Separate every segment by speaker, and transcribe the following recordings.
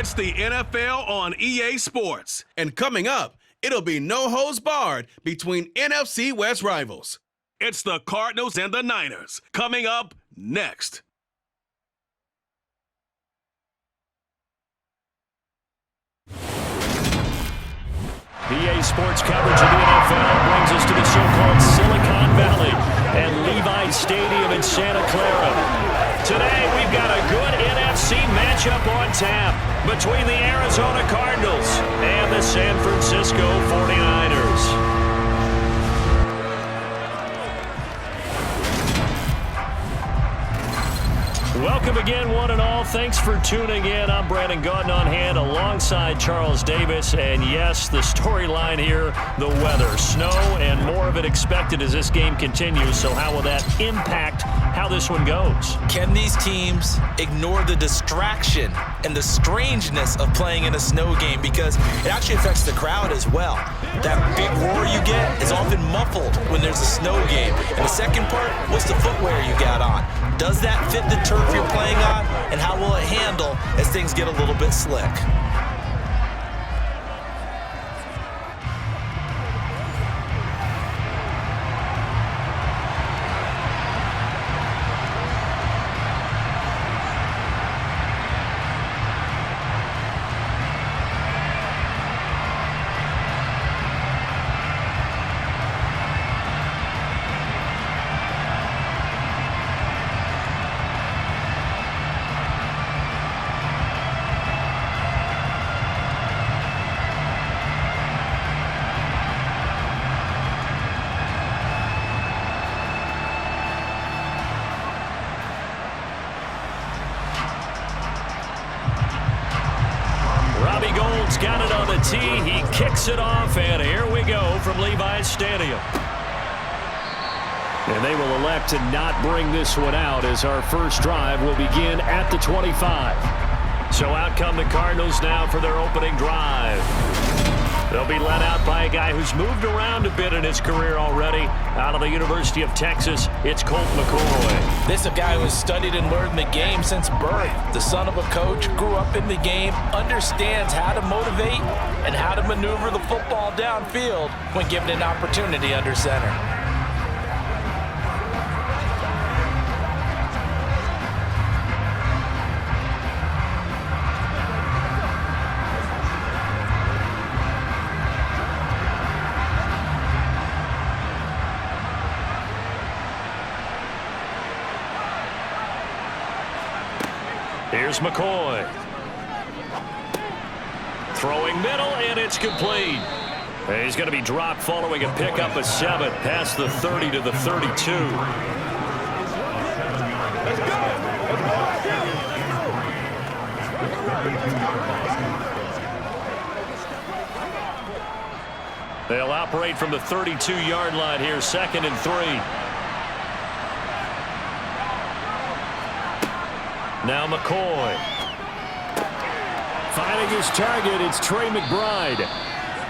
Speaker 1: It's the NFL on EA Sports. And coming up, it'll be no holds barred between NFC West rivals. It's the Cardinals and the Niners. Coming up next.
Speaker 2: EA Sports coverage of the NFL brings us to the so-called Silicon Valley and Levi Stadium in Santa Clara. Today, we've got a good NFC matchup on tap between the Arizona Cardinals and the San Francisco 49ers. Welcome again, one and all. Thanks for tuning in. I'm Brandon Gaudin on hand alongside Charles Davis. And yes, the storyline here, the weather, snow, and more of it expected as this game continues. So how will that impact how this one goes?
Speaker 3: Can these teams ignore the distraction and the strangeness of playing in a snow game? Because it actually affects the crowd as well. That big roar you get is often muffled when there's a snow game. And the second part, what's the footwear you got on? Does that fit the turf you're playing on? And how will it handle as things get a little bit slick?
Speaker 2: Got it on the tee. He kicks it off, and here we go from Levi's Stadium. And they will elect to not bring this one out as our first drive will begin at the 25. So out come the Cardinals now for their opening drive. They'll be led out by a guy who's moved around a bit in his career already. Out of the University of Texas, it's Colt McCoy.
Speaker 3: This is a guy who has studied and learned the game since birth. The son of a coach, grew up in the game, understands how to motivate and how to maneuver the football downfield when given an opportunity under center.
Speaker 2: Here's McCoy. Throwing middle, and it's complete. And he's going to be dropped following a pickup of 7 past the 30 to the 32. They'll operate from the 32-yard line here, 2nd and 3. Now McCoy. Finding his target, it's Trey McBride.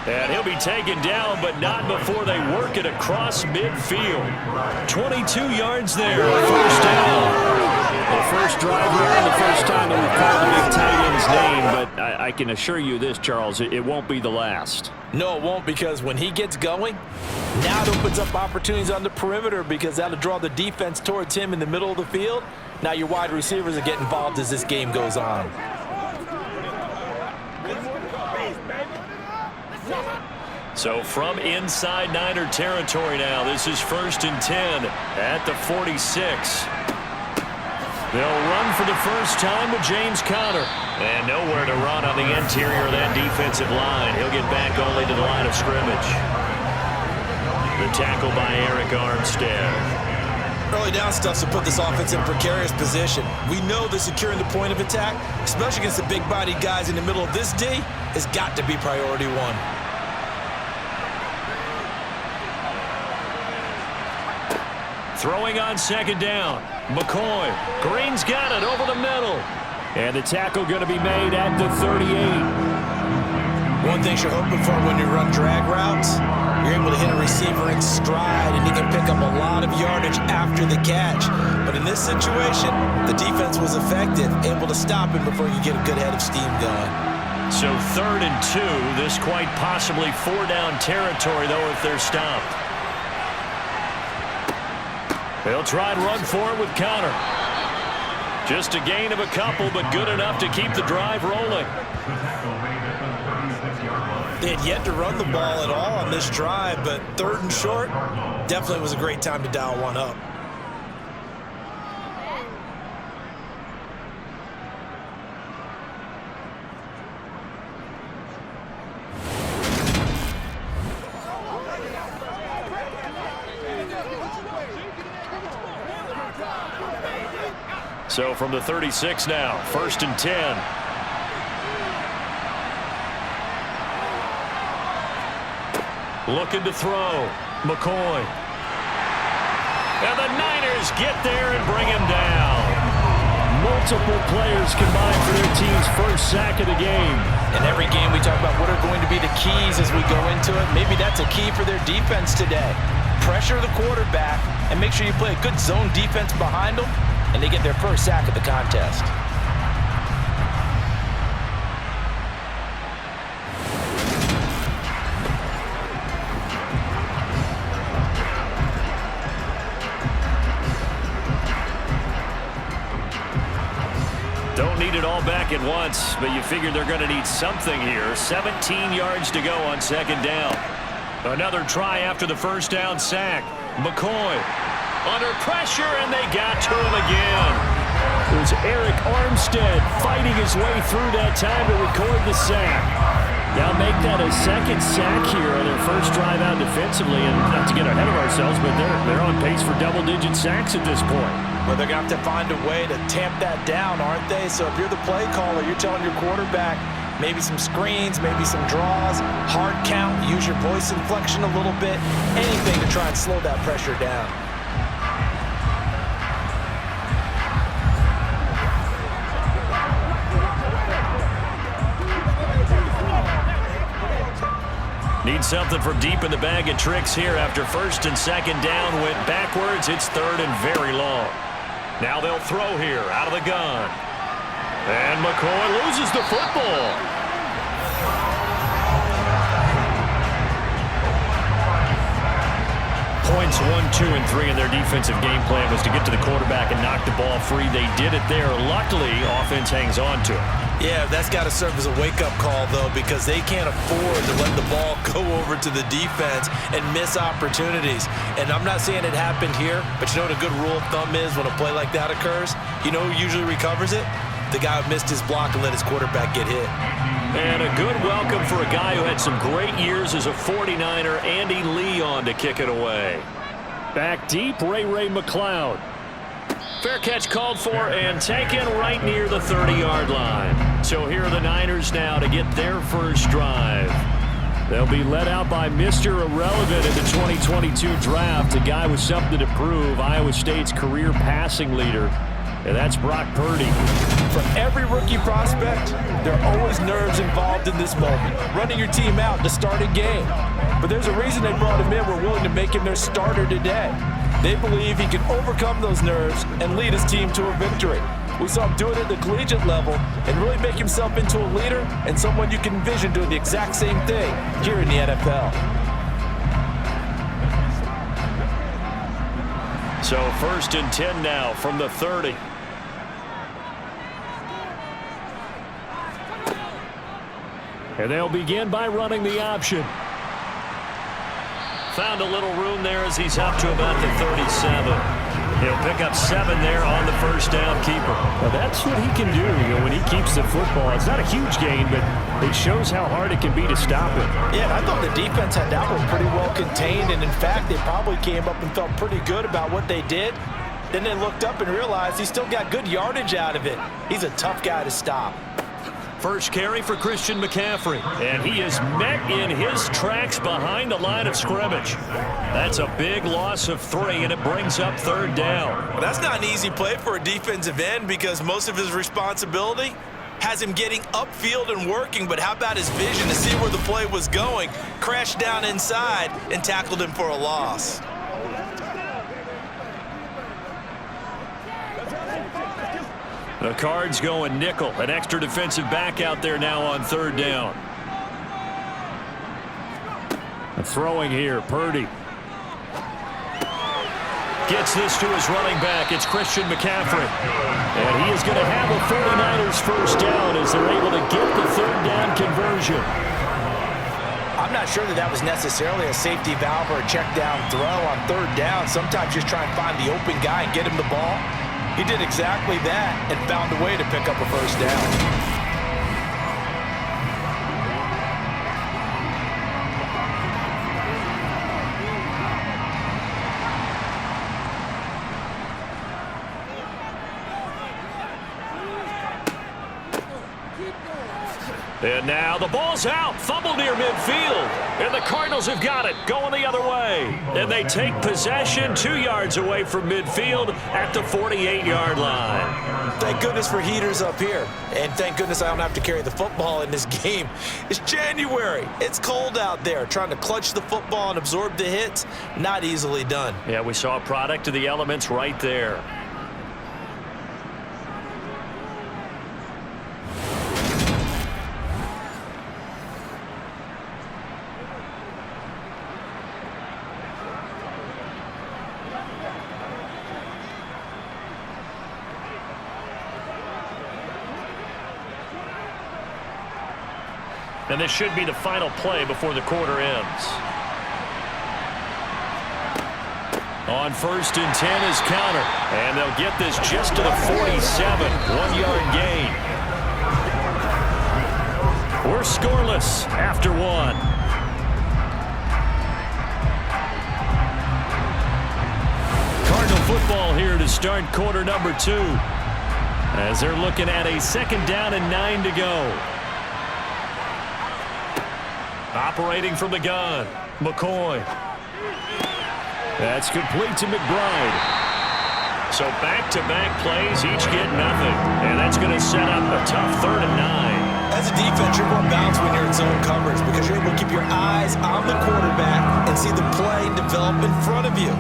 Speaker 2: And he'll be taken down, but not before they work it across midfield. 22 yards there, first down. The first drive here and the first time that we've called the big tight end's name, but I can assure you this, Charles, it won't be the last.
Speaker 3: No, it won't, because when he gets going, now it opens up opportunities on the perimeter because that'll draw the defense towards him in the middle of the field. Now your wide receivers will get involved as this game goes on.
Speaker 2: So from inside Niner territory now, this is 1st and 10 at the 46. They'll run for the first time with James Conner. And nowhere to run on the interior of that defensive line. He'll get back only to the line of scrimmage. The tackle by Eric Armstead.
Speaker 3: Early down stuff to put this offense in a precarious position. We know that securing the point of attack, especially against the big-bodied guys in the middle of this D, has got to be priority one.
Speaker 2: Throwing on 2nd down. McCoy. Green's got it over the middle. And the tackle going to be made at the 38.
Speaker 3: One thing you're hoping for when you run drag routes You're able to hit a receiver in stride, and he can pick up a lot of yardage after the catch. But in this situation, the defense was effective, able to stop him before you get a good head of steam going.
Speaker 2: So 3rd and 2. This quite possibly 4-down territory, though, if they're stopped. They'll try and run for it with Connor. Just a gain of a couple, but good enough to keep the drive rolling.
Speaker 3: They had yet to run the ball at all on this drive, but 3rd and short definitely was a great time to dial one up.
Speaker 2: So from the 36 now, 1st and 10. Looking to throw. McCoy. And the Niners get there and bring him down. Multiple players combined for their team's first sack of the game.
Speaker 3: In every game we talk about what are going to be the keys as we go into it. Maybe that's a key for their defense today. Pressure the quarterback and make sure you play a good zone defense behind them, and they get their first sack of the contest.
Speaker 2: Don't need it all back at once, but you figure they're going to need something here. 17 yards to go on 2nd down. Another try after the 1st down sack. McCoy under pressure, and they got to him again. It was Eric Armstead fighting his way through that time to record the sack. Now make that a 2nd sack here on their first drive out defensively, and not to get ahead of ourselves, but they're on pace for double-digit sacks at this point.
Speaker 3: Well, they're going to have to find a way to tamp that down, aren't they? So if you're the play caller, you're telling your quarterback maybe some screens, maybe some draws, hard count, use your voice inflection a little bit, anything to try and slow that pressure down.
Speaker 2: Need something from deep in the bag of tricks here after 1st and 2nd down went backwards. It's 3rd and very long. Now they'll throw here out of the gun. And McCoy loses the football. Points 1, 2, and 3 in their defensive game plan was to get to the quarterback and knock the ball free. They did it there. Luckily, offense hangs on to it.
Speaker 3: Yeah, that's got to serve as a wake-up call, though, because they can't afford to let the ball go over to the defense and miss opportunities. And I'm not saying it happened here, but you know what a good rule of thumb is when a play like that occurs? You know who usually recovers it? The guy who missed his block and let his quarterback get hit.
Speaker 2: And a good welcome for a guy who had some great years as a 49er, Andy Lee, on to kick it away. Back deep, Ray McLeod. Fair catch called for and taken right near the 30-yard line. So here are the Niners now to get their first drive. They'll be led out by Mr. Irrelevant in the 2022 draft, a guy with something to prove, Iowa State's career passing leader. And that's Brock Purdy.
Speaker 3: For every rookie prospect, there are always nerves involved in this moment. Running your team out to start a game. But there's a reason they brought him in. We're willing to make him their starter today. They believe he can overcome those nerves and lead his team to a victory. We saw him do it at the collegiate level and really make himself into a leader and someone you can envision doing the exact same thing here in the NFL.
Speaker 2: So 1st and 10 now from the 30. And they'll begin by running the option. Found a little room there as he's up to about the 37. He'll pick up 7 there on the 1st down keeper.
Speaker 4: Well, that's what he can do, when he keeps the football. It's not a huge gain, but it shows how hard it can be to stop it.
Speaker 3: Yeah, I thought the defense had that one pretty well contained, and in fact, they probably came up and felt pretty good about what they did. Then they looked up and realized he still got good yardage out of it. He's a tough guy to stop.
Speaker 2: First carry for Christian McCaffrey. And he is met in his tracks behind the line of scrimmage. That's a big loss of 3, and it brings up 3rd down.
Speaker 3: Well, that's not an easy play for a defensive end because most of his responsibility has him getting upfield and working, but how about his vision to see where the play was going? Crashed down inside and tackled him for a loss.
Speaker 2: The Cards going nickel. An extra defensive back out there now on third down.
Speaker 4: Throwing here, Purdy.
Speaker 2: Gets this to his running back. It's Christian McCaffrey. And he is going to have a 49ers first down as they're able to get the third down conversion.
Speaker 3: I'm not sure that was necessarily a safety valve or a check down throw on third down. Sometimes just try and find the open guy and get him the ball. He did exactly that and found a way to pick up a first down.
Speaker 2: And now the ball's out. Fumble near midfield. And the Cardinals have got it. Going the other way. And they take possession 2 yards away from midfield at the 48-yard line.
Speaker 3: Thank goodness for heaters up here. And thank goodness I don't have to carry the football in this game. It's January. It's cold out there. Trying to clutch the football and absorb the hits, not easily done.
Speaker 2: Yeah, we saw a product of the elements right there. And this should be the final play before the quarter ends. On 1st and 10 is counter. And they'll get this just to the 47. 1-yard gain. We're scoreless after one. Cardinal football here to start quarter number 2. As they're looking at a 2nd down and 9 to go. Operating from the gun, McCoy. That's complete to McBride. So back-to-back plays, each get nothing. And that's going to set up a tough 3rd and 9.
Speaker 3: As a defense, you're more balanced when you're in zone coverage because you're able to keep your eyes on the quarterback and see the play develop in front of you.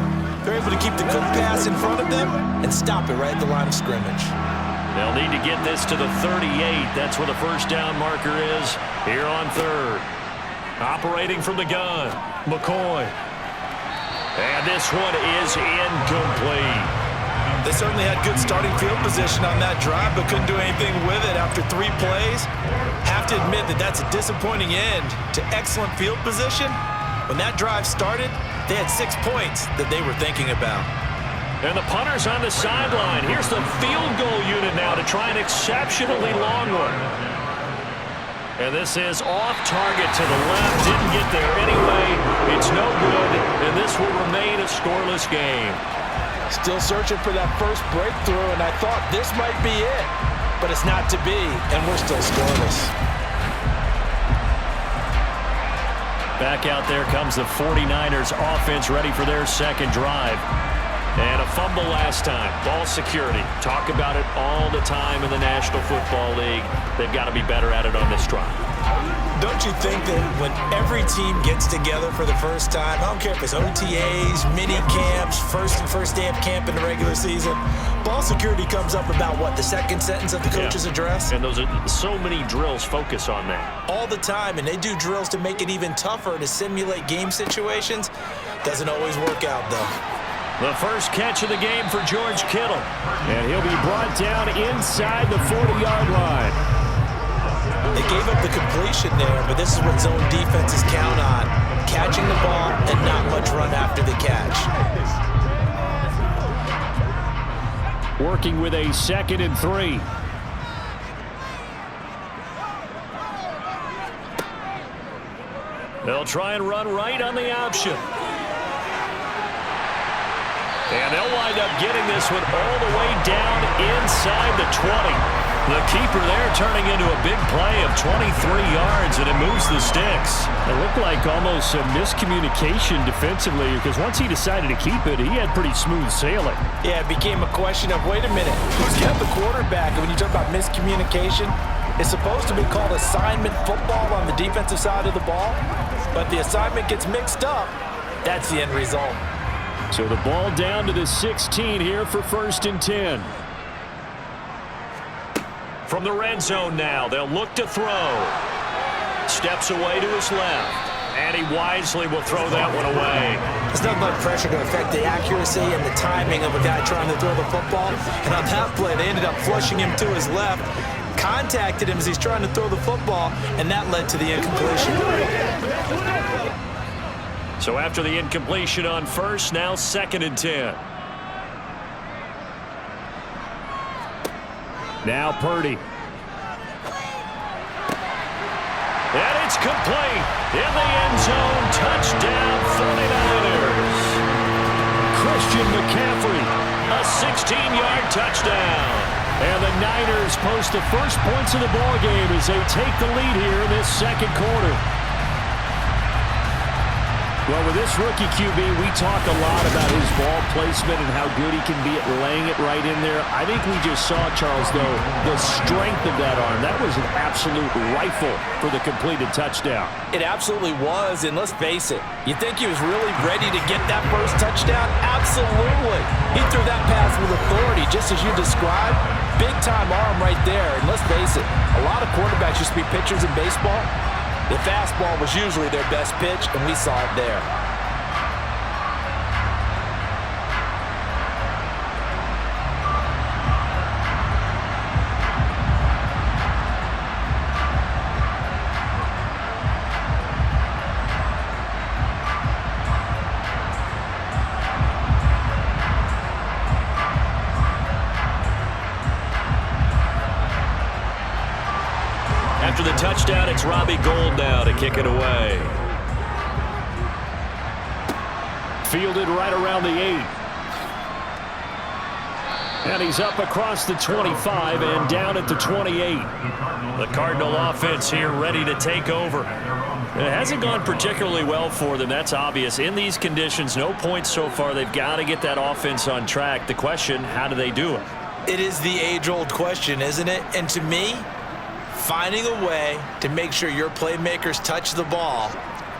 Speaker 3: They're able to keep the good pass in front of them and stop it right at the line of scrimmage.
Speaker 2: They'll need to get this to the 38. That's where the first down marker is here on 3rd. Operating from the gun, McCoy. And this one is incomplete.
Speaker 3: They certainly had good starting field position on that drive, but couldn't do anything with it after 3 plays. Have to admit that that's a disappointing end to excellent field position. When that drive started, they had 6 points that they were thinking about.
Speaker 2: And the punter's on the sideline. Here's the field goal unit now to try an exceptionally long one. And this is off target to the left. Didn't get there anyway. It's no good, and this will remain a scoreless game.
Speaker 3: Still searching for that first breakthrough, and I thought this might be it. But it's not to be, and we're still scoreless.
Speaker 2: Back out there comes the 49ers offense ready for their 2nd drive. And a fumble last time. Ball security. Talk about it all the time in the National Football League. They've got to be better at it on this drive.
Speaker 3: Don't you think that when every team gets together for the first time, I don't care if it's OTAs, mini camps, first day of camp in the regular season, ball security comes up about what, the 2nd sentence of the coach's address?
Speaker 2: And those are so many drills focus on that.
Speaker 3: All the time, and they do drills to make it even tougher to simulate game situations. Doesn't always work out, though.
Speaker 2: The first catch of the game for George Kittle.
Speaker 4: And he'll be brought down inside the 40-yard line.
Speaker 3: They gave up the completion there, but this is what zone defenses count on. Catching the ball and not much run after the catch.
Speaker 4: Working with a 2nd and 3.
Speaker 2: They'll try and run right on the option. And they'll wind up getting this one all the way down inside the 20. The keeper there turning into a big play of 23 yards, and it moves the sticks.
Speaker 4: It looked like almost a miscommunication defensively because once he decided to keep it, he had pretty smooth sailing.
Speaker 3: Yeah, it became a question of, wait a minute, who's got the quarterback? And when you talk about miscommunication, It's supposed to be called assignment football on the defensive side of the ball, but the assignment gets mixed up. That's the end result.
Speaker 4: So the ball down to the 16 here for 1st and 10.
Speaker 2: From the red zone now, they'll look to throw. Steps away to his left. And he wisely will throw that one away.
Speaker 3: There's not much pressure to affect the accuracy and the timing of a guy trying to throw the football. And on that play, they ended up flushing him to his left, contacted him as he's trying to throw the football, and that led to the incompletion.
Speaker 2: So after the incompletion on first, now 2nd and 10.
Speaker 4: Now Purdy.
Speaker 2: And it's complete. In the end zone, touchdown 49ers.
Speaker 4: Christian McCaffrey.
Speaker 2: A 16-yard touchdown.
Speaker 4: And the Niners post the first points of the ball game as they take the lead here in this 2nd quarter. Well, with this rookie QB, we talk a lot about his ball placement and how good he can be at laying it right in there. I think we just saw, Charles, though, the strength of that arm. That was an absolute rifle for the completed touchdown.
Speaker 3: It absolutely was, and let's face it, you think he was really ready to get that first touchdown? Absolutely. He threw that pass with authority, just as you described. Big-time arm right there, and let's face it, a lot of quarterbacks used to be pitchers in baseball. The fastball was usually their best pitch, and we saw it there.
Speaker 2: After the touchdown, it's Robbie Gould now to kick it away.
Speaker 4: Fielded right around the 8. And he's up across the 25 and down at the 28.
Speaker 2: The Cardinal offense here ready to take over. It hasn't gone particularly well for them. That's obvious. In these conditions, no points so far. They've got to get that offense on track. The question, how do they do it?
Speaker 3: It is the age-old question, isn't it? And to me, finding a way to make sure your playmakers touch the ball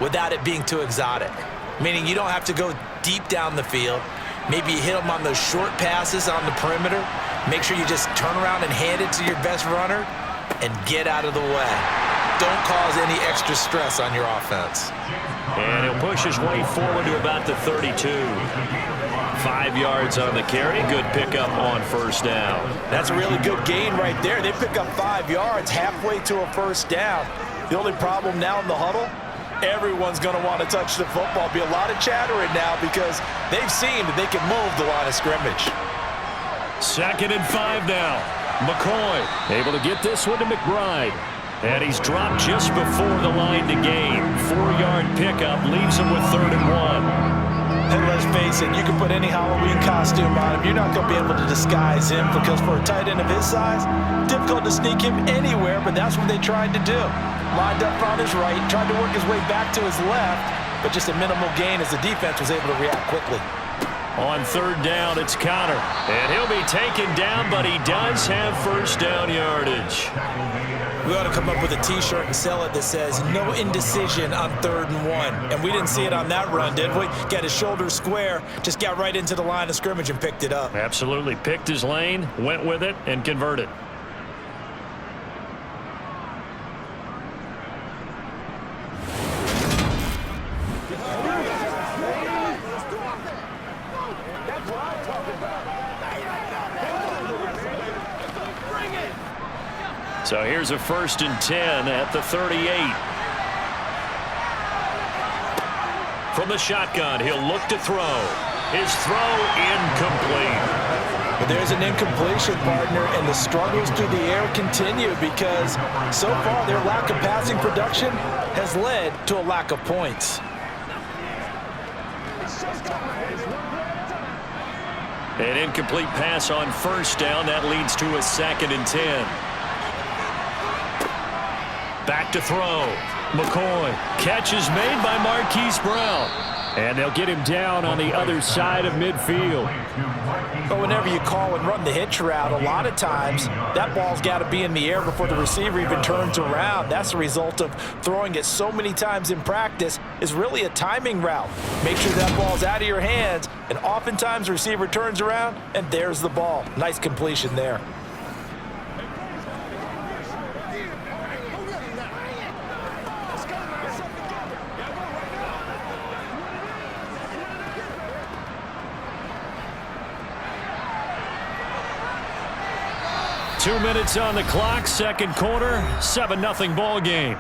Speaker 3: without it being too exotic. Meaning you don't have to go deep down the field. Maybe you hit them on those short passes on the perimeter. Make sure you just turn around and hand it to your best runner and get out of the way. Don't cause any extra stress on your offense.
Speaker 2: And he'll push his way forward to about the 32. 5 yards on the carry. Good pickup on first down.
Speaker 3: That's a really good gain right there. They pick up 5 yards halfway to a first down. The only problem now in the huddle, everyone's going to want to touch the football. Be a lot of chattering now because they've seen that they can move the line of scrimmage.
Speaker 2: 2nd and 5 now. McCoy
Speaker 4: able to get this one to McBride.
Speaker 2: And he's dropped just before the line to gain. 4-yard pickup leaves him with 3rd and 1.
Speaker 3: And let's face it, you can put any Halloween costume on him. You're not going to be able to disguise him because for a tight end of his size, difficult to sneak him anywhere, but that's what they tried to do. Lined up on his right, tried to work his way back to his left, but just a minimal gain as the defense was able to react quickly.
Speaker 2: On 3rd down, it's Connor. And he'll be taken down, but he does have first down yardage.
Speaker 3: We ought to come up with a T-shirt and sell it that says, no indecision on 3rd and 1. And we didn't see it on that run, did we? Got his shoulders square, just got right into the line of scrimmage and picked it up.
Speaker 2: Absolutely. Picked his lane, went with it, and converted. So here's a 1st and 10 at the 38. From the shotgun, he'll look to throw. His throw incomplete.
Speaker 3: But there's an incompletion, partner, and the struggles through the air continue because so far their lack of passing production has led to a lack of points.
Speaker 2: An incomplete pass on first down. That leads to a 2nd and 10. Back to throw. McCoy. Catch is made by Marquise Brown.
Speaker 4: And they'll get him down on the other side of midfield.
Speaker 3: But whenever you call and run the hitch route, a lot of times that ball's got to be in the air before the receiver even turns around. That's the result of throwing it so many times in practice. Is really a timing route. Make sure that ball's out of your hands, and oftentimes the receiver turns around, and there's the ball. Nice completion there.
Speaker 2: Two minutes on the clock, second quarter, 7-0 ball game.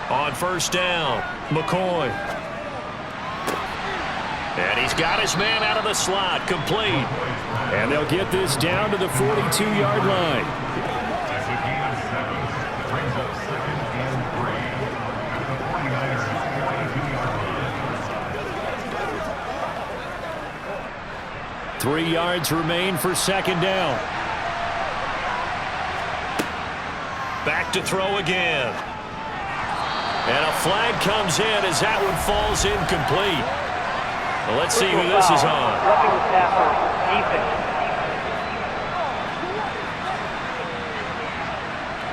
Speaker 2: On first down, McCoy. And he's got his man out of the slot, complete.
Speaker 4: And they'll get this down to the 42-yard line. 3 yards remain for second down.
Speaker 2: Back to throw again. And a flag comes in as that one falls incomplete. Well, let's see who this is on.
Speaker 5: Roughing the passer, defense.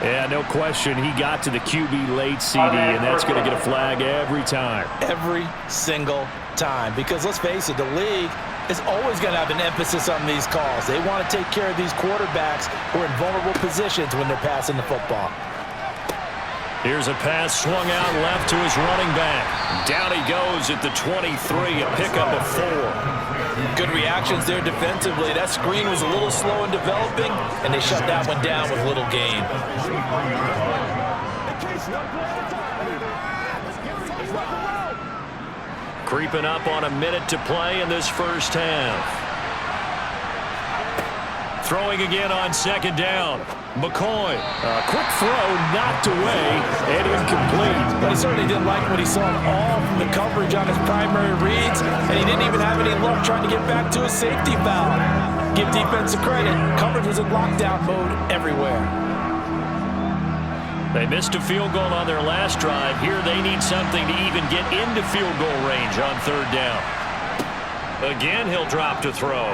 Speaker 4: Yeah, no question. He got to the QB late, CD, and that's going to get a flag every time.
Speaker 3: Every single time. Because let's face it, the league is always going to have an emphasis on these calls. They want to take care of these quarterbacks who are in vulnerable positions when they're passing the football.
Speaker 2: Here's a pass swung out left to his running back. Down he goes at the 23, a pickup of 4.
Speaker 3: Good reactions there defensively. That screen was a little slow in developing, and they shut that one down with little gain.
Speaker 2: Creeping up on a minute to play in this first half. Throwing again on second down. McCoy.
Speaker 4: A quick throw knocked away and incomplete.
Speaker 3: But he certainly didn't like what he saw all from the coverage on his primary reads, and he didn't even have any luck trying to get back to his safety valve. Give defense a credit. Coverage was in lockdown mode everywhere.
Speaker 2: They missed a field goal on their last drive. Here they need something to even get into field goal range on third down. Again, he'll drop to throw.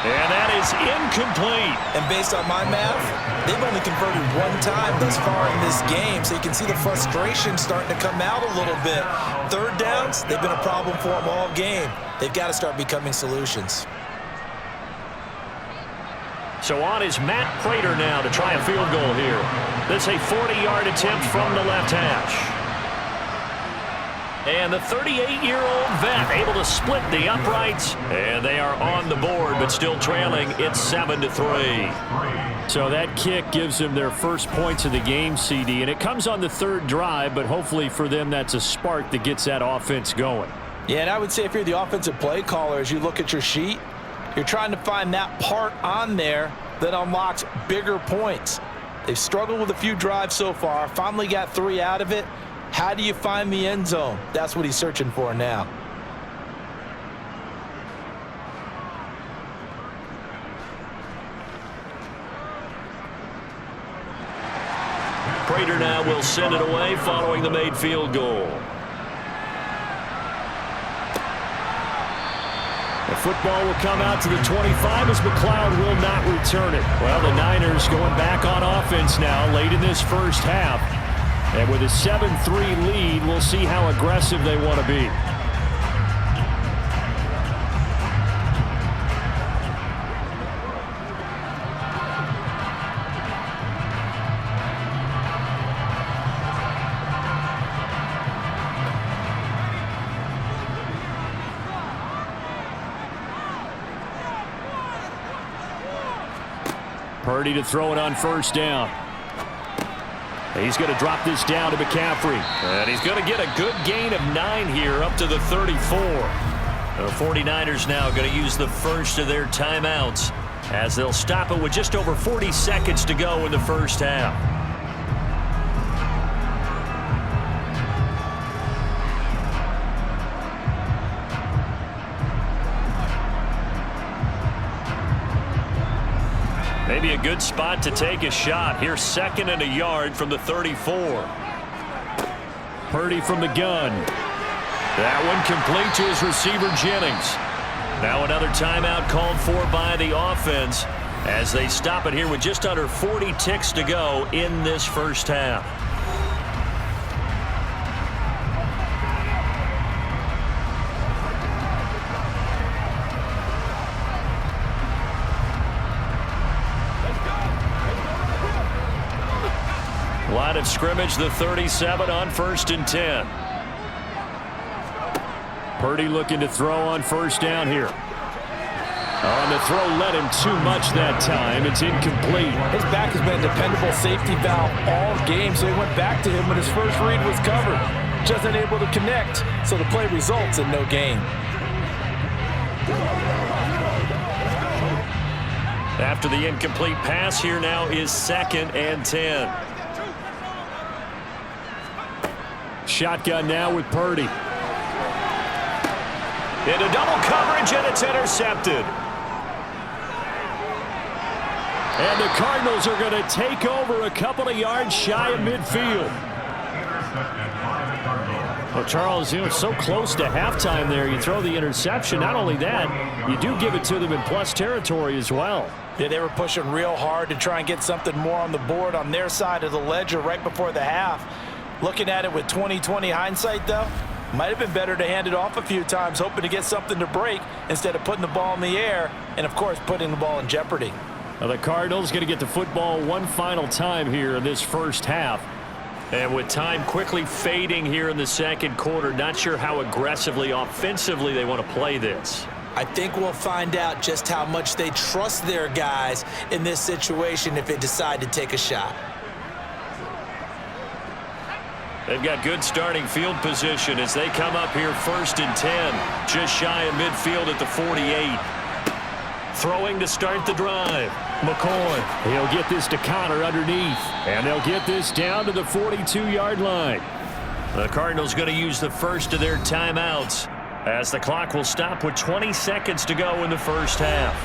Speaker 2: And that is incomplete.
Speaker 3: And based on my math, they've only converted one time thus far in this game, so you can see the frustration starting to come out a little bit. Third downs, they've been a problem for them all game. They've got to start becoming solutions.
Speaker 2: So on is Matt Prater now to try a field goal here. This is a 40-yard attempt from the left hash. And the 38-year-old vet able to split the uprights. And they are on the board, but still trailing. It's 7-3.
Speaker 4: So that kick gives them their first points of the game, CD. And it comes on the third drive, but hopefully for them that's a spark that gets that offense going.
Speaker 3: Yeah, and I would say if you're the offensive play caller, as you look at your sheet, you're trying to find that part on there that unlocks bigger points. They've struggled with a few drives so far, finally got 3 out of it. How do you find the end zone? That's what he's searching for now.
Speaker 2: Prater now will send it away following the made field goal.
Speaker 4: The football will come out to the 25 as McLeod will not return it. Well, the Niners going back on offense now late in this first half. And with a 7-3 lead, we'll see how aggressive they want to be. Purdy to throw it on first down. He's going to drop this down to McCaffrey.
Speaker 2: And he's going to get a good gain of 9 here up to the 34. The 49ers now going to use the first of their timeouts as they'll stop it with just over 40 seconds to go in the first half. Maybe a good spot to take a shot. Here's 2nd and a yard from the 34.
Speaker 4: Purdy from the gun.
Speaker 2: That one complete to his receiver, Jennings. Now another timeout called for by the offense as they stop it here with just under 40 ticks to go in this first half. Line of scrimmage, the 37 on 1st and 10.
Speaker 4: Purdy looking to throw on 1st down here. On the throw, led him too much that time. It's incomplete.
Speaker 3: His back has been a dependable safety valve all game, so he went back to him when his first read was covered. Just unable to connect, so the play results in no gain.
Speaker 2: After the incomplete pass, here now is 2nd and 10.
Speaker 4: Shotgun now with Purdy.
Speaker 2: Into double coverage, and it's intercepted.
Speaker 4: And the Cardinals are going to take over a couple of yards shy of midfield. Well, Charles, it's so close to halftime there. You throw the interception. Not only that, you do give it to them in plus territory as well.
Speaker 3: Yeah, they were pushing real hard to try and get something more on the board on their side of the ledger right before the half. Looking at it with 20/20 hindsight, though, might have been better to hand it off a few times, hoping to get something to break instead of putting the ball in the air and, of course, putting the ball in jeopardy.
Speaker 4: Now the Cardinals going to get the football one final time here in this first half.
Speaker 2: And with time quickly fading here in the 2nd quarter, not sure how aggressively, offensively they want to play this.
Speaker 3: I think we'll find out just how much they trust their guys in this situation if they decide to take a shot.
Speaker 2: They've got good starting field position as they come up here 1st and 10, just shy of midfield at the 48. Throwing to start the drive. McCoy.
Speaker 4: He'll get this to Connor underneath. And they'll get this down to the 42-yard line.
Speaker 2: The Cardinals going to use the first of their timeouts as the clock will stop with 20 seconds to go in the first half.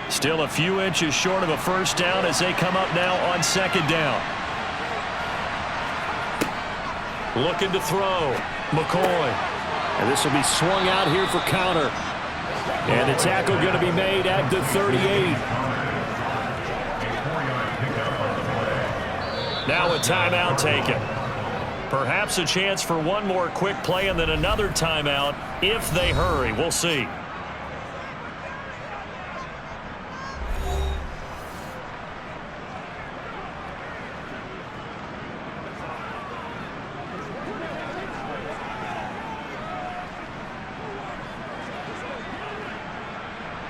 Speaker 2: Still a few inches short of a first down as they come up now on 2nd down. Looking to throw. McCoy.
Speaker 4: And this will be swung out here for counter. And the tackle going to be made at the 38.
Speaker 2: Now a timeout taken. Perhaps a chance for one more quick play and then another timeout if they hurry. We'll see.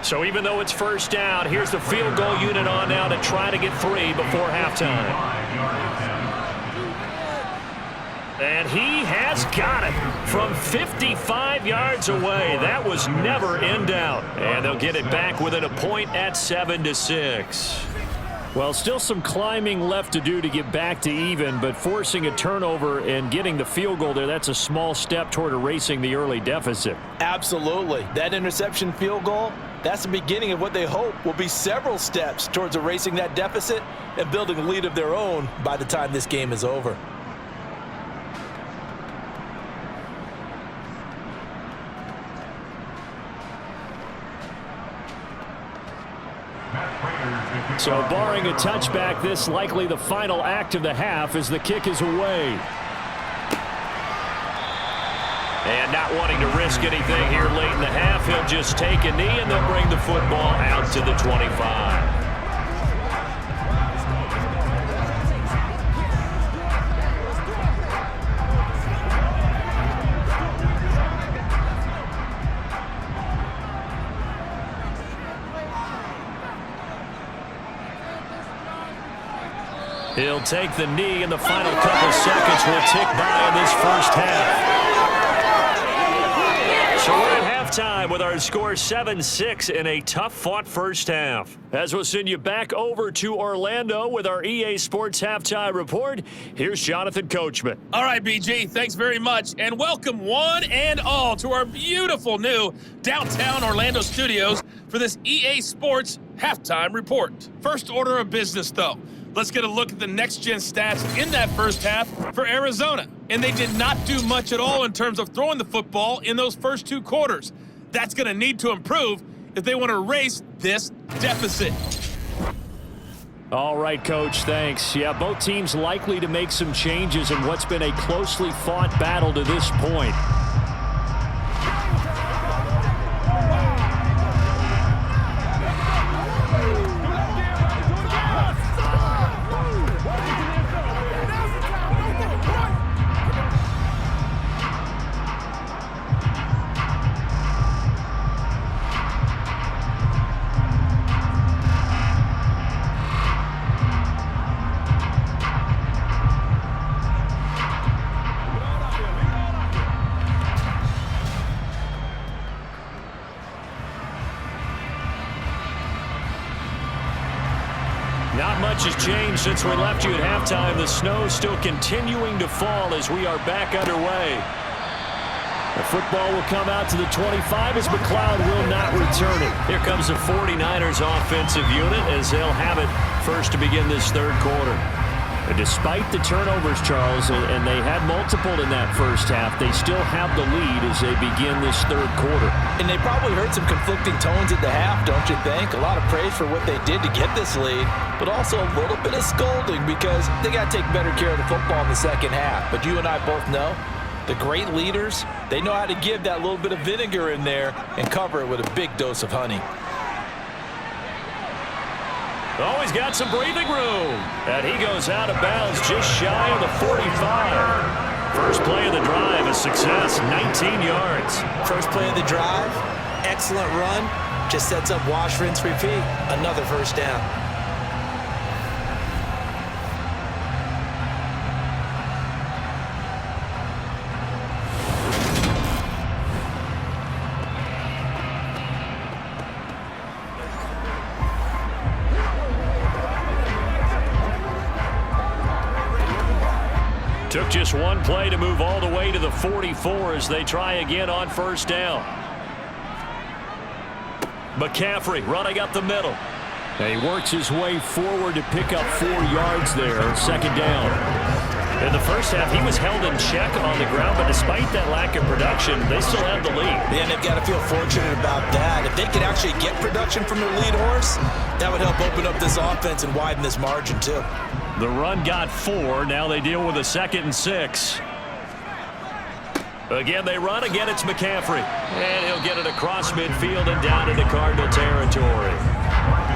Speaker 2: So even though it's first down, here's the field goal unit on now to try to get 3 before halftime. And he has got it from 55 yards away. That was never in doubt. And they'll get it back within a point at 7-6.
Speaker 4: Well, still some climbing left to do to get back to even, but forcing a turnover and getting the field goal there, that's a small step toward erasing the early deficit.
Speaker 3: Absolutely. That interception field goal, that's the beginning of what they hope will be several steps towards erasing that deficit and building a lead of their own by the time this game is over.
Speaker 4: So barring a touchback, this likely the final act of the half as the kick is away.
Speaker 2: And not wanting to risk anything here late in the half, he'll just take a knee and they'll bring the football out to the 25. He'll take the knee, and the final couple seconds will tick by in this first half. So we're at halftime with our score 7-6 in a tough-fought first half. As we'll send you back over to Orlando with our EA Sports Halftime Report, here's Jonathan Coachman.
Speaker 6: All right, BG, thanks very much, and welcome one and all to our beautiful new downtown Orlando studios for this EA Sports Halftime Report. First order of business, though. Let's get a look at the next-gen stats in that first half for Arizona. And they did not do much at all in terms of throwing the football in those first two quarters. That's going to need to improve if they want to erase this deficit.
Speaker 4: All right, Coach, thanks. Yeah, both teams likely to make some changes in what's been a closely fought battle to this point.
Speaker 2: Not much has changed since we left you at halftime. The snow still continuing to fall as we are back underway.
Speaker 4: The football will come out to the 25 as McLeod will not return it.
Speaker 2: Here comes the 49ers offensive unit as they'll have it first to begin this third quarter.
Speaker 4: And despite the turnovers, Charles, and they had multiple in that first half, they still have the lead as they begin this third quarter.
Speaker 3: And they probably heard some conflicting tones at the half, don't you think? A lot of praise for what they did to get this lead, but also a little bit of scolding because they got to take better care of the football in the second half. But you and I both know the great leaders, they know how to give that little bit of vinegar in there and cover it with a big dose of honey.
Speaker 2: Oh, he's got some breathing room. And he goes out of bounds just shy of the 45. First play of the drive, a success, 19 yards.
Speaker 3: First play of the drive, excellent run. Just sets up wash, rinse, repeat. Another first down.
Speaker 2: Took just one play to move all the way to the 44 as they try again on first down. McCaffrey running up the middle.
Speaker 4: And he works his way forward to pick up 4 yards there on second down.
Speaker 2: In the first half, he was held in check on the ground, but despite that lack of production, they still have the lead.
Speaker 3: And they've got to feel fortunate about that. If they could actually get production from their lead horse, that would help open up this offense and widen this margin too.
Speaker 2: The run got 4. Now they deal with a 2nd and 6. Again, they run. Again, it's McCaffrey. And he'll get it across midfield and down into Cardinal territory.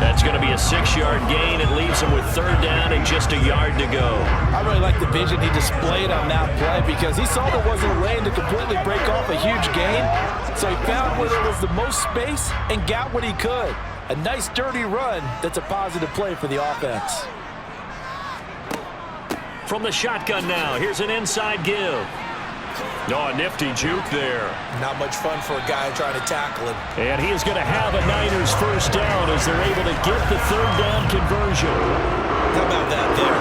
Speaker 2: That's going to be a 6-yard gain. It leaves him with third down and just a yard to go.
Speaker 3: I really like the vision he displayed on that play because he saw there wasn't a lane to completely break off a huge gain. So he found where there was the most space and got what he could. A nice, dirty run that's a positive play for the offense.
Speaker 2: From the shotgun now, here's an inside give. Oh, a nifty juke there.
Speaker 3: Not much fun for a guy trying to tackle him.
Speaker 4: And he is going to have a Niners first down as they're able to get the third down conversion.
Speaker 3: How about that there?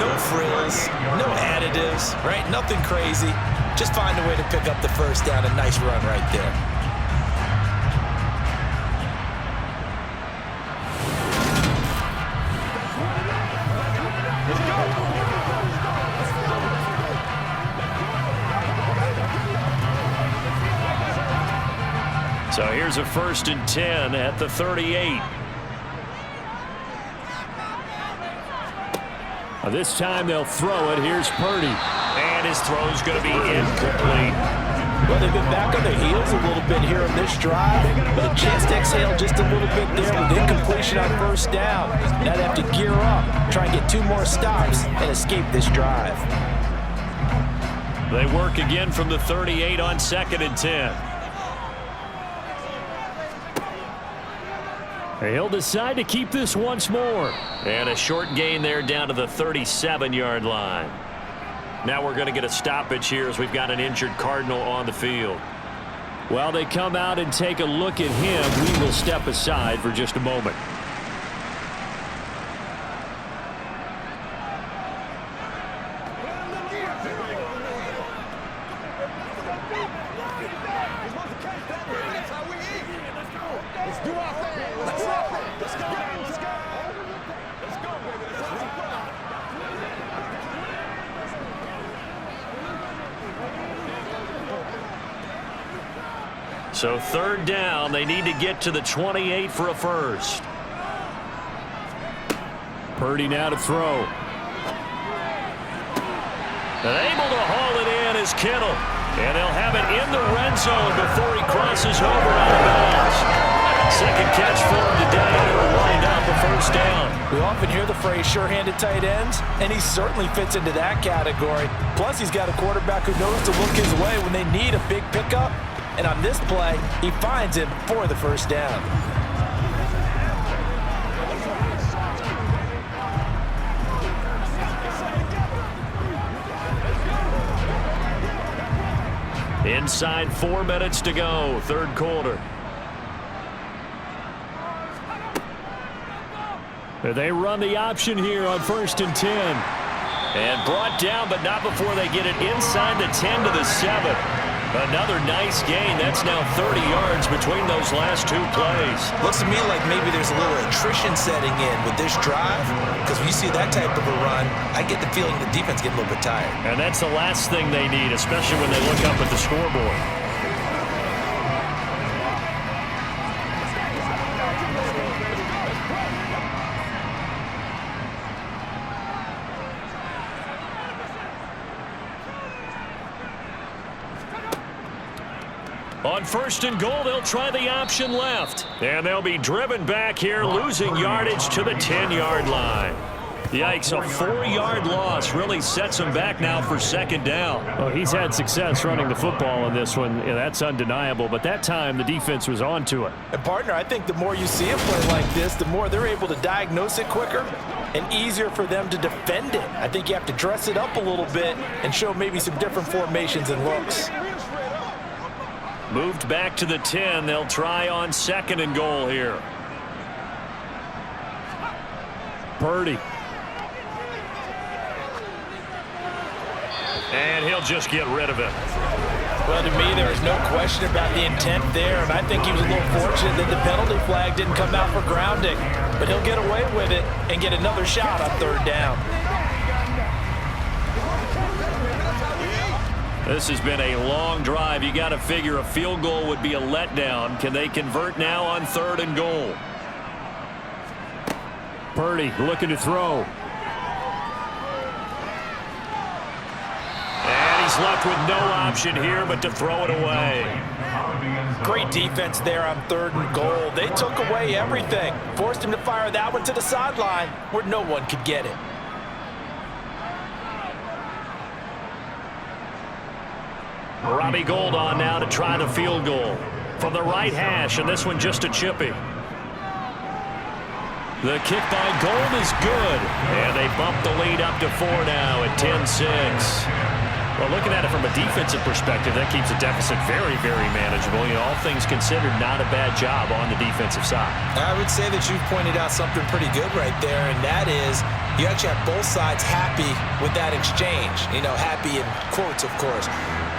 Speaker 3: No frills, no additives, right? Nothing crazy. Just find a way to pick up the first down. A nice run right there.
Speaker 2: So here's a 1st and 10 at the 38.
Speaker 4: This time they'll throw it. Here's Purdy.
Speaker 2: And his throw's going to be incomplete.
Speaker 3: Well, they've been back on their heels a little bit here in this drive, but a chance to exhale just a little bit there with incompletion on first down. Now they have to gear up, try and get 2 more stops, and escape this drive.
Speaker 2: They work again from the 38 on 2nd and 10.
Speaker 4: He'll decide to keep this once more.
Speaker 2: And a short gain there down to the 37-yard line. Now we're going to get a stoppage here as we've got an injured Cardinal on the field.
Speaker 4: While they come out and take a look at him, we will step aside for just a moment. So third down, they need to get to the 28 for a first. Purdy now to throw. And able to haul it in is Kittle. And they'll have it in the red zone before he crosses over out of bounds. Second catch for him today, and it'll wind up a first down.
Speaker 3: We often hear the phrase sure-handed tight ends, and he certainly fits into that category. Plus, he's got a quarterback who knows to look his way when they need a big pickup. And on this play, he finds him for the first down.
Speaker 4: Inside 4 minutes to go, third quarter. They run the option here on 1st and 10. And brought down, but not before they get it inside the 10 to the 7. Another nice gain. That's now 30 yards between those last two plays.
Speaker 3: Looks to me like maybe there's a little attrition setting in with this drive, because when you see that type of a run, I get the feeling the defense getting a little bit tired.
Speaker 4: And that's the last thing they need, especially when they look up at the scoreboard. On 1st and goal, they'll try the option left. And they'll be driven back here, losing yardage to the 10-yard line. Yikes, a 4-yard loss really sets him back now for second down. Well, he's had success running the football in this one. Yeah, that's undeniable. But that time, the defense was on to it.
Speaker 3: And, partner, I think the more you see a play like this, the more they're able to diagnose it quicker and easier for them to defend it. I think you have to dress it up a little bit and show maybe some different formations and looks.
Speaker 4: Moved back to the 10. They'll try on 2nd and goal here. Purdy. And he'll just get rid of it.
Speaker 3: Well, to me, there is no question about the intent there, and I think he was a little fortunate that the penalty flag didn't come out for grounding. But he'll get away with it and get another shot on 3rd down.
Speaker 4: This has been a long drive. You got to figure a field goal would be a letdown. Can they convert now on 3rd and goal? Purdy looking to throw. And he's left with no option here but to throw it away.
Speaker 3: Great defense there on 3rd and goal. They took away everything. Forced him to fire that one to the sideline where no one could get it.
Speaker 4: Robbie Gould on now to try the field goal from the right hash, and this one just a chippy. The kick by Gould is good, and they bump the lead up to 4 now at 10-6. Well, looking at it from a defensive perspective, that keeps the deficit very, very manageable. You know, all things considered, not a bad job on the defensive side.
Speaker 3: I would say that you've pointed out something pretty good right there, and that is you actually have both sides happy with that exchange. You know, happy in quotes, of course.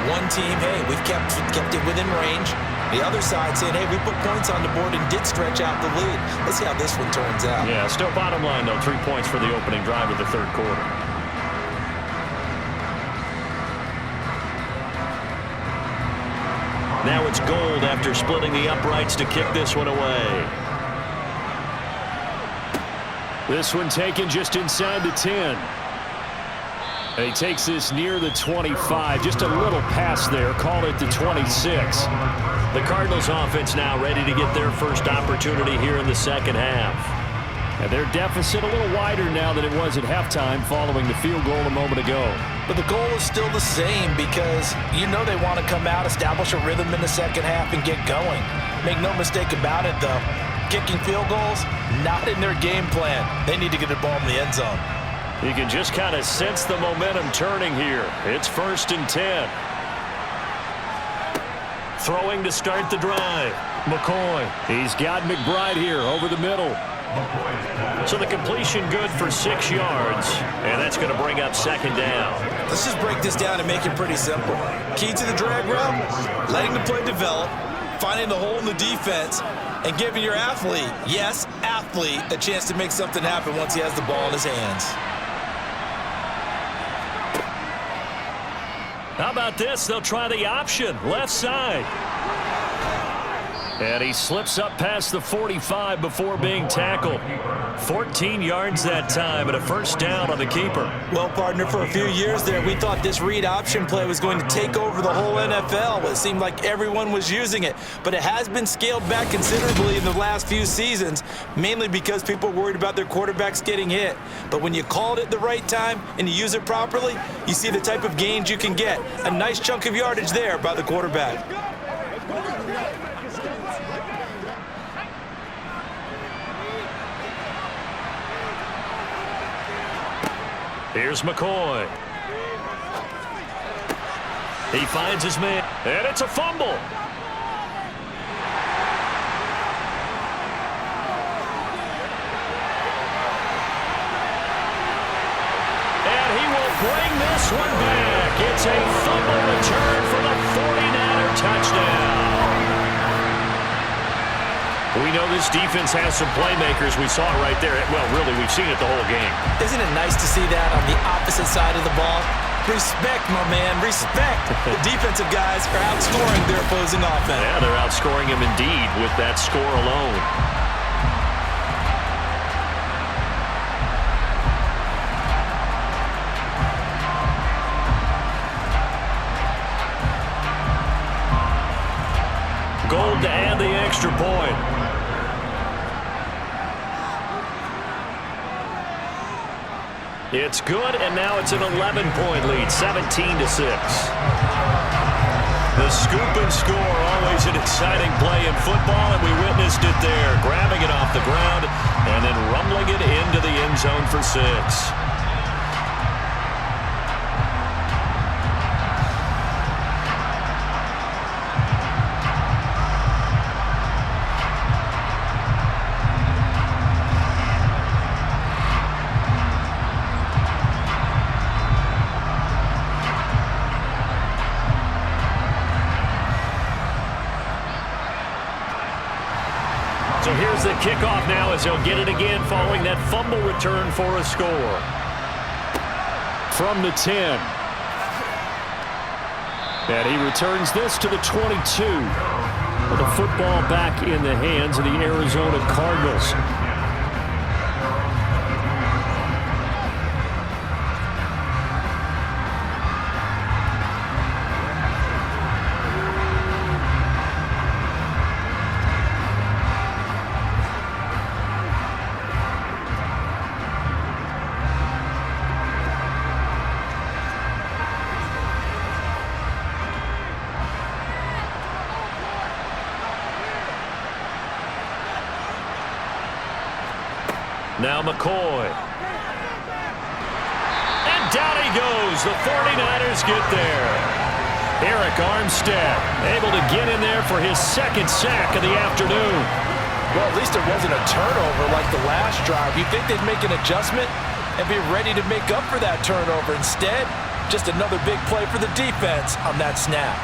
Speaker 3: One team, hey, we've kept it within range. The other side saying, hey, we put points on the board and did stretch out the lead. Let's see how this one turns out.
Speaker 4: Yeah, still bottom line, though, 3 points for the opening drive of the 3rd quarter. Now it's Gould after splitting the uprights to kick this one away. This one taken just inside the 10. And he takes this near the 25. Just a little pass there. Call it the 26. The Cardinals offense now ready to get their first opportunity here in the second half. And their deficit a little wider now than it was at halftime following the field goal a moment ago.
Speaker 3: But the goal is still the same because you know they want to come out, establish a rhythm in the second half, and get going. Make no mistake about it, though. Kicking field goals, not in their game plan. They need to get the ball in the end zone.
Speaker 4: You can just kind of sense the momentum turning here. It's 1st and 10.
Speaker 2: Throwing to start the drive. McCoy.
Speaker 4: He's got McBride here over the middle.
Speaker 2: So the completion good for 6 yards, and that's going to bring up second down.
Speaker 3: Let's just break this down and make it pretty simple. Key to the drag route, letting the play develop, finding the hole in the defense, and giving your athlete, yes, athlete, a chance to make something happen once he has the ball in his hands.
Speaker 2: How about this? They'll try the option, left side. And he slips up past the 45 before being tackled. 14 yards that time and a first down on the keeper.
Speaker 3: Well, partner, for a few years there, we thought this read option play was going to take over the whole NFL. It seemed like everyone was using it. But it has been scaled back considerably in the last few seasons, mainly because people are worried about their quarterbacks getting hit. But when you call it at the right time and you use it properly, you see the type of gains you can get. A nice chunk of yardage there by the quarterback.
Speaker 2: Here's McCoy. He finds his man, and it's a fumble. And he will bring this one back. It's a fumble return for the 49er touchdown. We know this defense has some playmakers. We saw it right there. Well, really, we've seen it the whole game.
Speaker 3: Isn't it nice to see that on the opposite side of the ball? Respect, my man, respect. The defensive guys are outscoring their opposing offense.
Speaker 2: Yeah, they're outscoring him indeed with that score alone. Gold to add the extra point. It's good, and now it's an 11-point lead, 17-6. The scoop and score, always an exciting play in football, and we witnessed it there, grabbing it off the ground and then rumbling it into the end zone for 6. So here's the kickoff now as he'll get it again following that fumble return for a score.
Speaker 4: From the 10. And he returns this to the 22. With the football back in the hands of the Arizona Cardinals.
Speaker 2: Now McCoy. And down he goes. The 49ers get there. Eric Armstead able to get in there for his second sack of the afternoon.
Speaker 3: Well, at least it wasn't a turnover like the last drive. You'd think they'd make an adjustment and be ready to make up for that turnover. Instead, just another big play for the defense on that snap.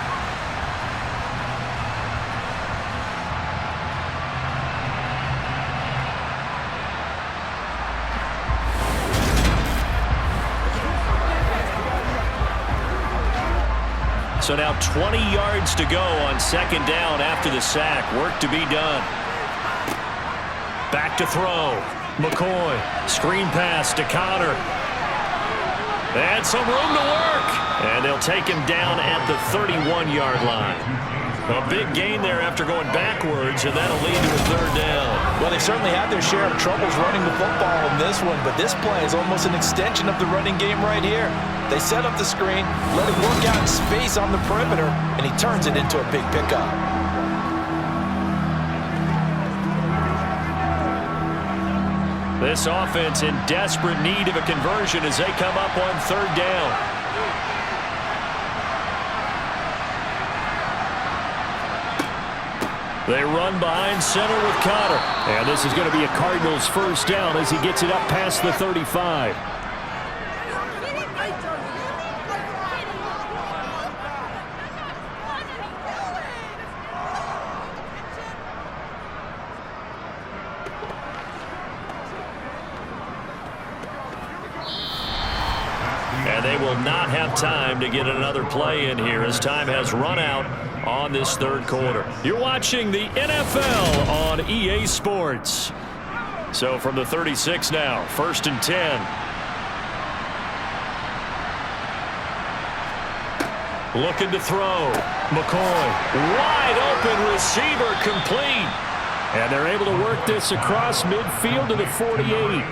Speaker 2: So now 20 yards to go on second down after the sack. Work to be done. Back to throw. McCoy. Screen pass to Connor. And some room to work. And they'll take him down at the 31-yard line. A big gain there after going backwards, and that'll lead to a third down.
Speaker 3: Well, they certainly had their share of troubles running the football in this one, but this play is almost an extension of the running game right here. They set up the screen, let him work out in space on the perimeter, and he turns it into a big pickup.
Speaker 2: This offense in desperate need of a conversion as they come up on third down. They run behind center with Connor.
Speaker 4: And this is going to be a Cardinals first down as he gets it up past the 35.
Speaker 2: And they will not have time to get another play in here as time has run out on this third quarter. You're watching the NFL on EA Sports. So from the 36 now, 1st and 10. Looking to throw. McCoy, wide open receiver, complete.
Speaker 4: And they're able to work this across midfield to the 48.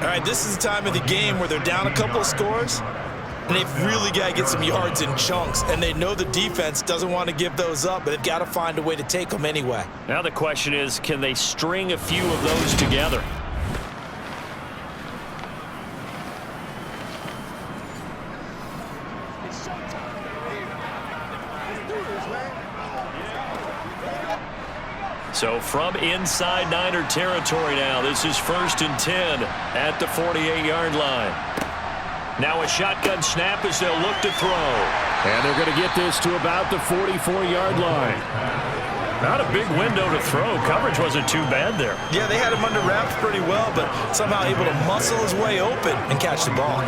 Speaker 3: All right, this is the time of the game where they're down a couple of scores, and they've really got to get some yards in chunks, and they know the defense doesn't want to give those up, but they've got to find a way to take them anyway.
Speaker 2: Now the question is, can they string a few of those together? So from inside Niner territory now, this is 1st and 10 at the 48-yard line. Now a shotgun snap as they'll look to throw.
Speaker 4: And they're going to get this to about the 44-yard line.
Speaker 2: Not a big window to throw. Coverage wasn't too bad there.
Speaker 3: Yeah, they had him under wraps pretty well, but somehow able to muscle his way open and catch the ball.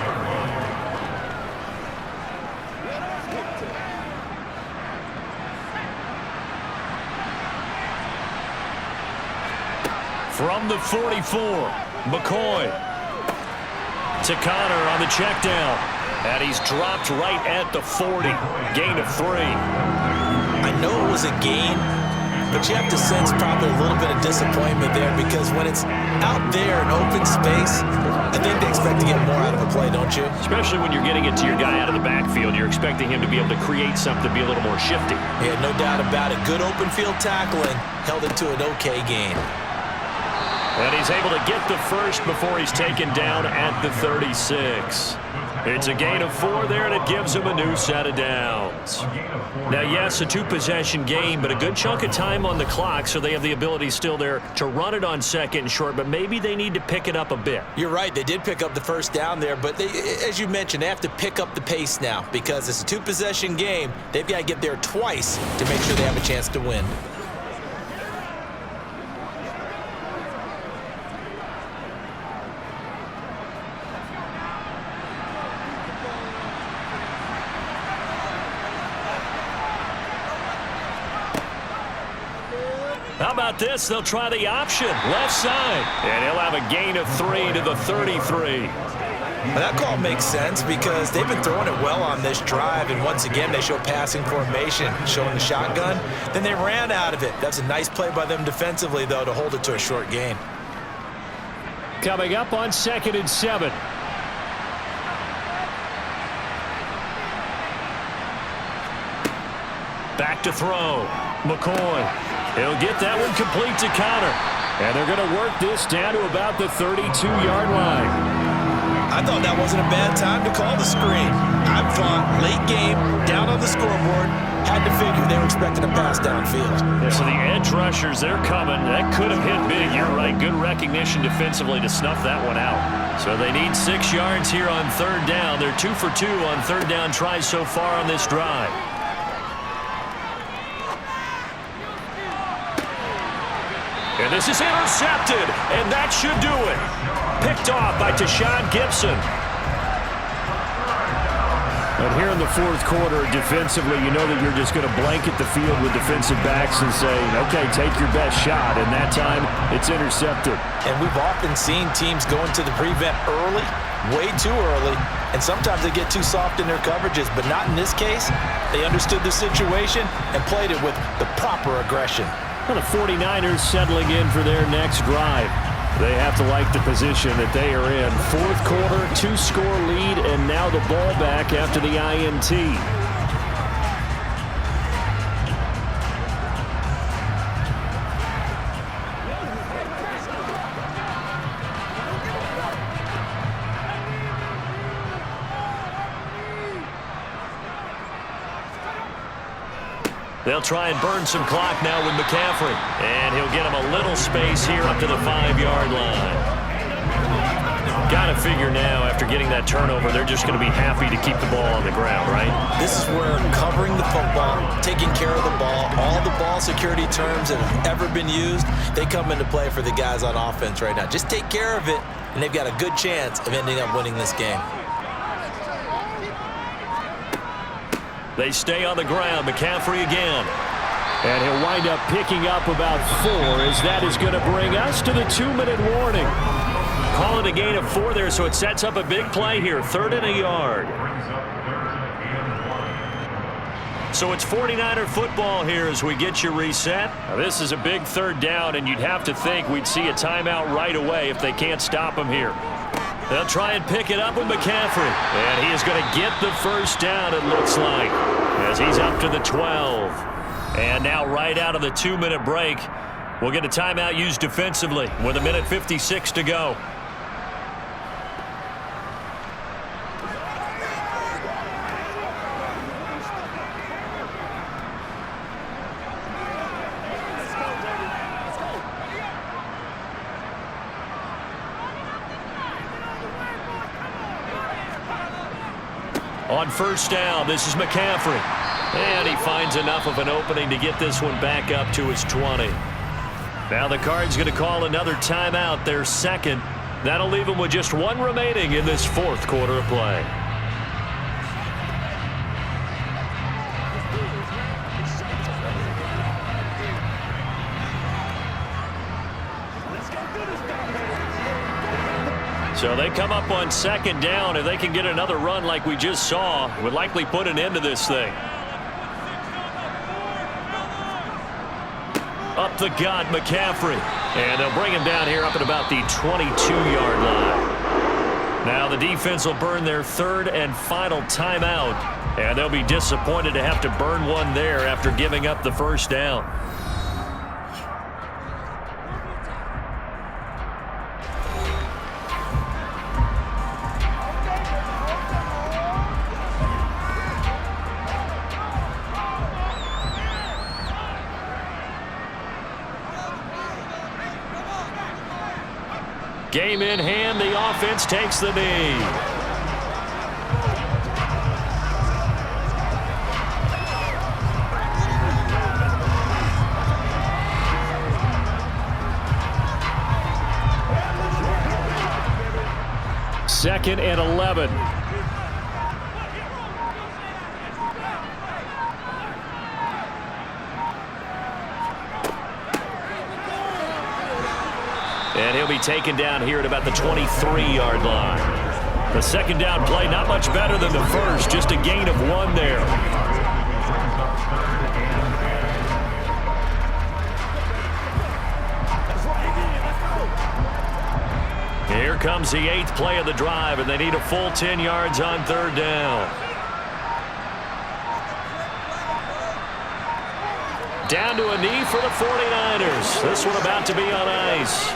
Speaker 2: From the 44, McCoy to Connor on the check down. And he's dropped right at the 40. Gain of 3.
Speaker 3: I know it was a gain, but you have to sense probably a little bit of disappointment there because when it's out there in open space, I think they expect to get more out of a play, don't you?
Speaker 2: Especially when you're getting it to your guy out of the backfield. You're expecting him to be able to create something, be a little more shifty.
Speaker 3: Yeah, no doubt about it. Good open field tackling held it to an okay gain.
Speaker 2: And he's able to get the first before he's taken down at the 36. It's a gain of 4 there, and it gives him a new set of downs. Now, yes, a 2-possession game, but a good chunk of time on the clock, so they have the ability still there to run it on 2nd and short, but maybe they need to pick it up a bit.
Speaker 3: You're right. They did pick up the first down there, but they, as you mentioned, they have to pick up the pace now because it's a 2-possession game. They've got to get there twice to make sure they have a chance to win.
Speaker 2: How about this? They'll try the option, left side. And he'll have a gain of 3 to the 33.
Speaker 3: Well, that call makes sense because they've been throwing it well on this drive, and once again, they show passing formation, showing the shotgun. Then they ran out of it. That's a nice play by them defensively, though, to hold it to a short gain.
Speaker 4: Coming up on 2nd and 7.
Speaker 2: Back to throw. McCoy. He'll get that one complete to Connor.
Speaker 4: And they're going to work this down to about the 32-yard line.
Speaker 3: I thought that wasn't a bad time to call the screen. I thought late game, down on the scoreboard, had to figure they were expecting a pass downfield.
Speaker 2: Yeah, so the edge rushers, they're coming. That could have hit big. You're right. Good recognition defensively to snuff that one out. So they need 6 yards here on 3rd down. They're 2 for 2 on 3rd down tries so far on this drive. And this is intercepted, and that should do it. Picked off by Tashawn Gibson.
Speaker 4: And here in the 4th quarter, defensively, you know that you're just going to blanket the field with defensive backs and say, okay, take your best shot. And that time, it's intercepted.
Speaker 3: And we've often seen teams go into the prevent early, way too early, and sometimes they get too soft in their coverages, but not in this case. They understood the situation and played it with the proper aggression.
Speaker 4: Well, the 49ers settling in for their next drive. They have to like the position that they are in. 4th quarter, 2-score lead, and now the ball back after the INT.
Speaker 2: They'll try and burn some clock now with McCaffrey. And he'll get him a little space here up to the 5-yard line. Got to figure now, after getting that turnover, they're just going to be happy to keep the ball on the ground, right?
Speaker 3: This is where covering the football, taking care of the ball, all the ball security terms that have ever been used, they come into play for the guys on offense right now. Just take care of it, and they've got a good chance of ending up winning this game.
Speaker 2: They stay on the ground. McCaffrey again.
Speaker 4: And he'll wind up picking up about 4, as that is going to bring us to the 2-minute warning.
Speaker 2: Call it a gain of 4 there, so it sets up a big play here. 3rd and a yard. So it's 49er football here as we get you reset. Now this is a big 3rd down, and you'd have to think we'd see a timeout right away if they can't stop him here. They'll try and pick it up with McCaffrey. And he is going to get the 1st down, it looks like, as he's up to the 12. And now right out of the 2-minute break, we'll get a timeout used defensively with 1:56 to go. On 1st down, this is McCaffrey. And he finds enough of an opening to get this one back up to his 20. Now the Cards going to call another timeout, their 2nd. That'll leave them with just 1 remaining in this 4th quarter of play. So they come up on 2nd down. If they can get another run like we just saw, it would likely put an end to this thing. Up the gut, McCaffrey. And they'll bring him down here up at about the 22-yard line. Now the defense will burn their 3rd and final timeout. And they'll be disappointed to have to burn one there after giving up the 1st down. Game in hand, the offense takes the knee.
Speaker 4: Second and 11.
Speaker 2: And he'll be taken down here at about the 23-yard line. The 2nd down play, not much better than the 1st, just a gain of 1 there. Here comes the 8th play of the drive, and they need a full 10 yards on 3rd down. Down to a knee for the 49ers. This one about to be on ice.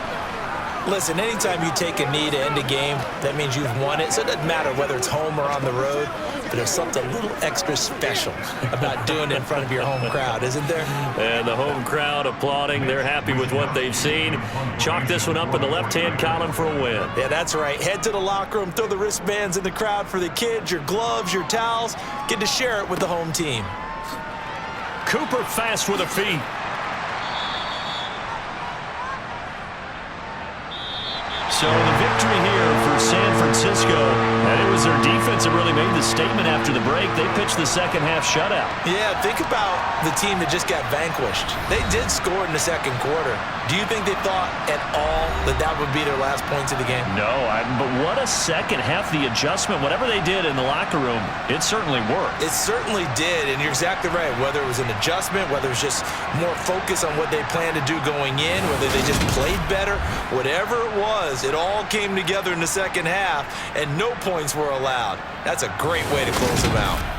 Speaker 3: Listen, anytime you take a knee to end a game, that means you've won it. So it doesn't matter whether it's home or on the road, but there's something a little extra special about doing it in front of your home crowd, isn't there?
Speaker 2: And the home crowd applauding. They're happy with what they've seen. Chalk this one up in the left-hand column for a win.
Speaker 3: Yeah, that's right. Head to the locker room, throw the wristbands in the crowd for the kids, your gloves, your towels. Get to share it with the home team.
Speaker 2: Cooper fast with a feet. So the victory here for San Francisco, and it was their defense that really made the statement after the break. They pitched the second half shutout.
Speaker 3: Yeah, think about the team that just got vanquished. They did score in the second quarter. Do you think they thought at all that that would be their last points of the game?
Speaker 2: No, but what a second half. The adjustment, whatever they did in the locker room, it certainly worked.
Speaker 3: It certainly did, and you're exactly right. Whether it was an adjustment, whether it was just more focus on what they planned to do going in, whether they just played better, whatever it was, it all came together in the second half, and no points were allowed. That's a great way to close them out.